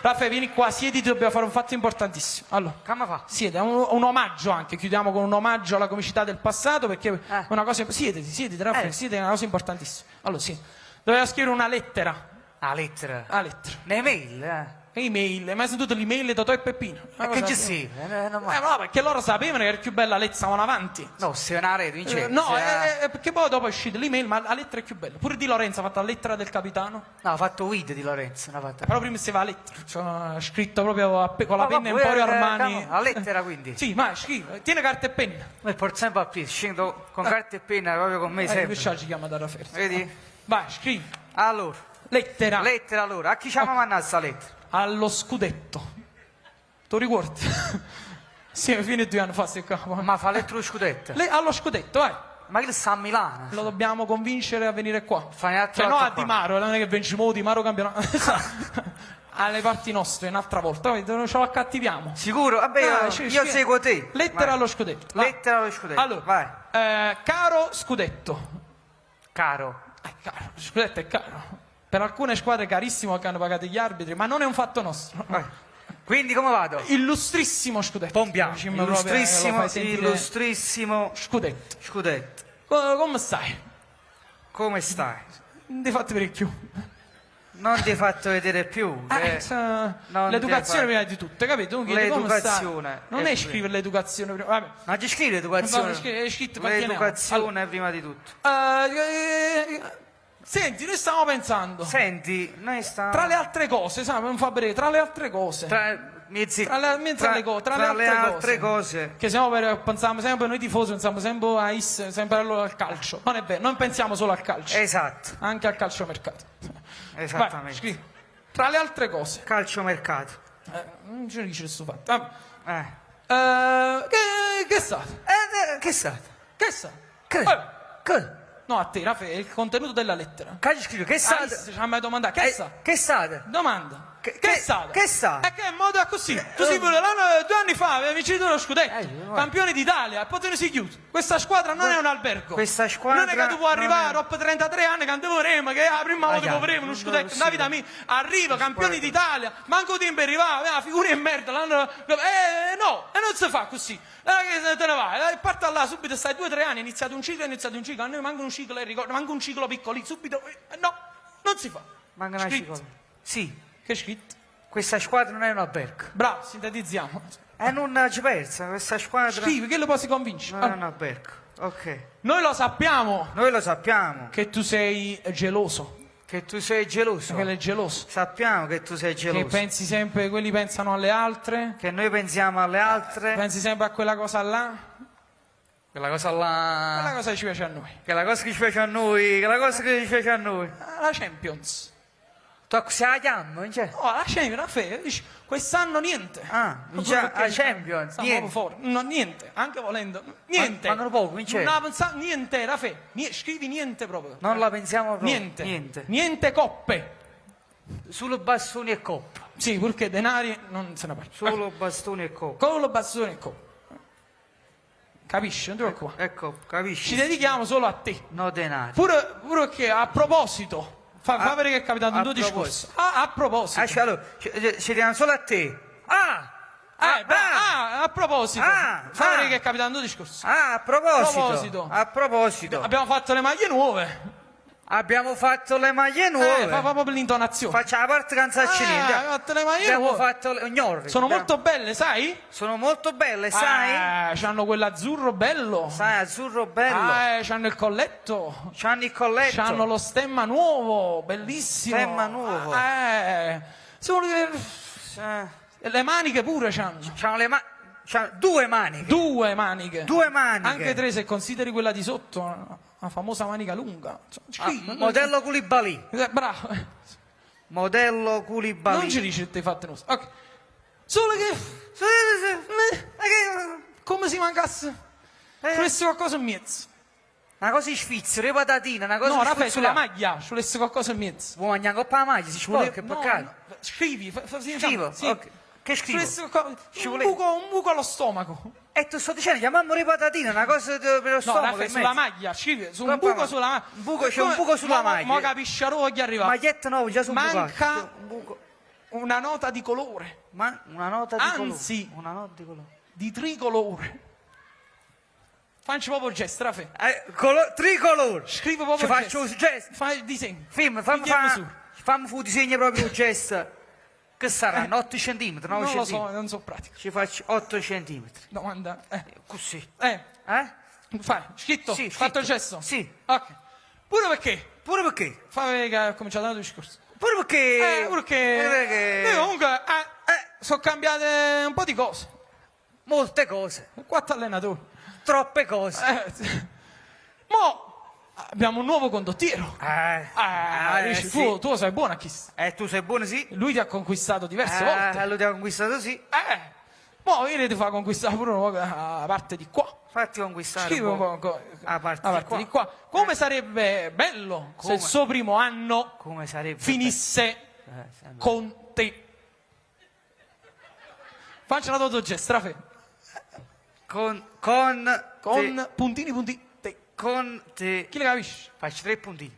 Raffaele, vieni qua, siediti, dobbiamo fare un fatto importantissimo. Allora, come fa? siediti, è un omaggio anche, chiudiamo con un omaggio alla comicità del passato, perché è una cosa... Siediti, Raffaele, siediti, è una cosa importantissima. Allora, sì, doveva scrivere una lettera. La lettera? La lettera. Un'email, Email, mai sentito l'email di Totò e Peppino? E che ci si? No, perché loro sapevano che era più bella la lettera, stavano avanti. No, se una rete, vince. No, perché poi dopo è uscita l'email, ma la lettera è più bella. Pure di Lorenzo ha fatto la lettera del capitano. No, ha fatto Weed di Lorenzo. Però prima si va la lettera, cioè, scritto proprio con la penna Emporio Armani. La lettera quindi? Sì, ma scrivi, tieni carta e penna. Ma per sempre a piedi, scendo con carta e penna proprio con me sempre. Questo ci chiama da Raffaele. Vedi? Vai, scrivi. Allora. Lettera. Lettera allora. A chi ci ha mandato sta lettera? Allo scudetto. Tu ricordi? Sì, fino a 2 anni fa sei qua. Ma fa lettera lo scudetto? Allo scudetto, vai. Ma che sta a Milano? Lo dobbiamo convincere a venire qua. Cioè no, a Di Maro, non è che vinciamo Di Maro campionato. Alle parti nostre, un'altra volta. Ce lo accattiviamo. Sicuro? Vabbè, io seguo te. Lettera vai. Allo scudetto. Lettera allo scudetto. Allora, vai. Caro scudetto. Caro. Caro, lo scudetto è caro. Per alcune squadre carissimo che hanno pagato gli arbitri, ma non è un fatto nostro. Vai. Quindi come vado? Illustrissimo scudetto. Pompiamo. Illustrissimo scudetto. Scudetto. Come stai? Come stai? Non ti fatto vedere più. Non ti hai fatto vedere più. L'educazione prima di tutto, capito? L'educazione. Non è scrivere l'educazione prima. Vabbè. Ma ci scrivi l'educazione? L'educazione prima di tutto. Senti, noi stiamo pensando. Senti, noi stiamo... Tra le altre cose, sai, non fa breve, tra le altre cose. Tra le altre cose. Che pensiamo sempre noi tifosi, pensiamo sempre al calcio. Non è vero, non pensiamo solo al calcio. Esatto. Anche al calciomercato. Esattamente. Vai, scrivi. Tra le altre cose. Calciomercato. Non ci dice questo fatto. Che è stato? Che è stato? Che è stato? Che? No, a te, Raffaele, il contenuto della lettera. Che scrive? Che è stato? Ci ha mai domandato. Che è stato? Che è stato? Domanda. Che è stato? Che è stato? E che in modo è così. Tu sei pure 2 anni fa, avevi vincito lo scudetto. Campioni d'Italia, e poi te ne si chiude. Questa squadra non è un albergo. Questa squadra. Non è che tu puoi arrivare dopo 33 anni che andiamo, che la prima volta che avremo uno scudetto. Nella vita mia, arriva, campioni d'Italia, manco tempo arrivava, figure di merda. No, e non si fa così. Che te ne vai, parta là subito, stai 2 o 3 anni, è iniziato un ciclo, a noi manca un ciclo, manca un ciclo piccolino, subito, no, non si fa. Manca una ciclo. Sì. Che è scritto? Questa squadra non è un albergo. Bravo, sintetizziamo. E non ci pensa, questa squadra... Scrivi, che lo poi si convince. Non è un albergo, ok. Noi lo sappiamo. Noi lo sappiamo. Che tu sei geloso. Che tu sei geloso. Che lei è geloso. Sappiamo che tu sei geloso. Che pensi sempre, quelli pensano alle altre. Che noi pensiamo alle altre. Pensi sempre a quella cosa là. Quella cosa là. Quella cosa che ci piace a noi. Quella cosa che ci piace a noi. Quella cosa che ci piace a noi. La Champions. Tu se la chiami, non c'è? Oh, la Champions, Raffaele, dici, quest'anno niente. Non c'è la Champions, niente. No, niente, anche volendo, niente. Mancano poco, non c'è. Niente, Raffaele, scrivi niente proprio. Non la pensiamo proprio. Niente. Niente coppe. Solo bastoni e coppe. Sì, perché denari non se ne parla. Solo bastoni e coppe. Solo bastoni e coppe. Capisci? Non ti preoccupare. Ecco, capisci? Ci dedichiamo solo a te. No denari. Pure che a proposito... Fa vedere che è capitato in 2 discorsi. A proposito. Allora, ci diamo solo a te. A proposito. Fa vedere che è capitato in 2 discorsi. A proposito. Abbiamo fatto le maglie nuove. Abbiamo fatto le maglie nuove. Fa proprio l'intonazione. Facciamo la parte canzaccinini. Abbiamo fatto le maglie nuove. Abbiamo fatto le gnorri. Sono molto belle, sai? Sono molto belle, sai? C'hanno quell'azzurro bello. Sai, azzurro bello. C'hanno il colletto. C'hanno il colletto. C'hanno lo stemma nuovo, bellissimo. Stemma nuovo. Sono le maniche pure c'hanno. C'hanno le maniche. C'ha 2 maniche. 2 maniche. 2 maniche. Anche 3 se consideri quella di sotto, la famosa manica lunga. Modello Koulibaly. Bravo. Modello Koulibaly. Non ci dici che ti hai fatte nuove. Ok. Solo che... come si mancasse... Volesse qualcosa in mezzo. Una cosa svizzera, le patatine, una cosa... No, Raffaele, sulla maglia, ci volesse qualcosa in mezzo. Vuoi mangiare un po' la maglia, si sporca, no, peccato. Scrivi, scrivo, sì. Okay. Che scrivo? Un buco allo stomaco. E tu sto dicendo, chiamiamo le patatine, una cosa per lo stomaco. No, Raffaele, sulla maglia, scrivi, un buco sulla maglia. C'è un buco sulla maglia. Ma capisci a che arriva. Maglietta no, già sul manca... buco. una nota di colore, Ma una nota di Anzi. colore. Una nota di colore. di tricolore. Facci proprio il gesto, Rafè. Tricolore. Scrivo proprio Ci il faccio gesto. un gesto. Fai il disegno. Fammi Vediamo su. fu disegno proprio un gesto. Che saranno? 8 centimetri, 9 Non lo centimetri. so, non so pratico. Ci faccio 8 centimetri. Domanda. Così. Eh, Eh? scritto? Sì, Fatto il scritto. gesto? Sì. Ok. Pure perché? Pure perché? Fammi che ha cominciato il discorso. Pure perché? Pure perché... Noi comunque sono cambiate un po' di cose. Molte cose. 4 allenatori. Troppe cose. Mo abbiamo un nuovo condottiero. Dici, sì. tu sei buono a chi? Tu sei buono, sì? Lui ti ha conquistato diverse volte. Lo ti ha conquistato, sì. Mo io ti fa conquistare pure una la parte di qua. Fatti conquistare Scrivi un un po'. po' La parte la di parte qua. di qua. Come sarebbe bello se Come? il suo primo anno Come sarebbe? finisse Sembra. con te. Faccia la tua gesto, Rafè. Con Puntini, te. Con te. Chi le capisce? Faccio 3 puntini.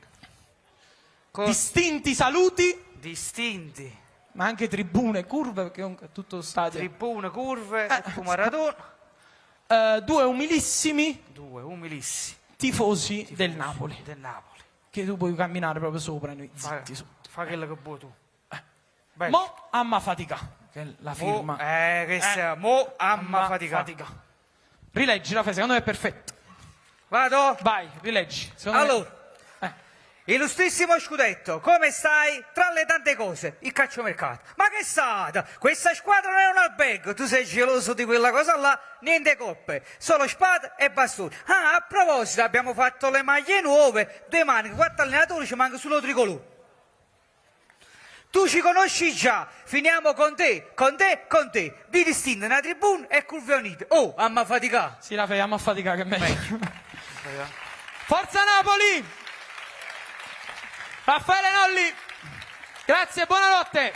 Con Distinti saluti, distinti. ma anche tribune, curve, perché comunque è tutto stadio. Tribune, curve, tutto Maradona. 2 umilissimi 2 umilissimi. tifosi del Napoli, Del Napoli. che tu puoi camminare proprio sopra e noi zitti su. Fa quello che vuoi tu. Bello. Mo amma fatica, che è la firma. Mo amma fatica. Rileggi, Raffaele, secondo me è perfetto. Vado? Vai, rileggi. Secondo Allora, illustrissimo scudetto, come stai? Tra le tante cose, il calciomercato. Ma che sata? Questa squadra non è un albergo, tu sei geloso di quella cosa là, niente coppe, solo spade e bastoni. A proposito, abbiamo fatto le maglie nuove, 2 maniche, 4 allenatori, ci manca solo tricolore. Tu ci conosci già, finiamo con te, di distinto una tribuna e curve unite. Oh, amma faticà. Sì, Raffaele, amma fatica che è meglio. Forza Napoli! Raffaele Nolli! Grazie, buonanotte!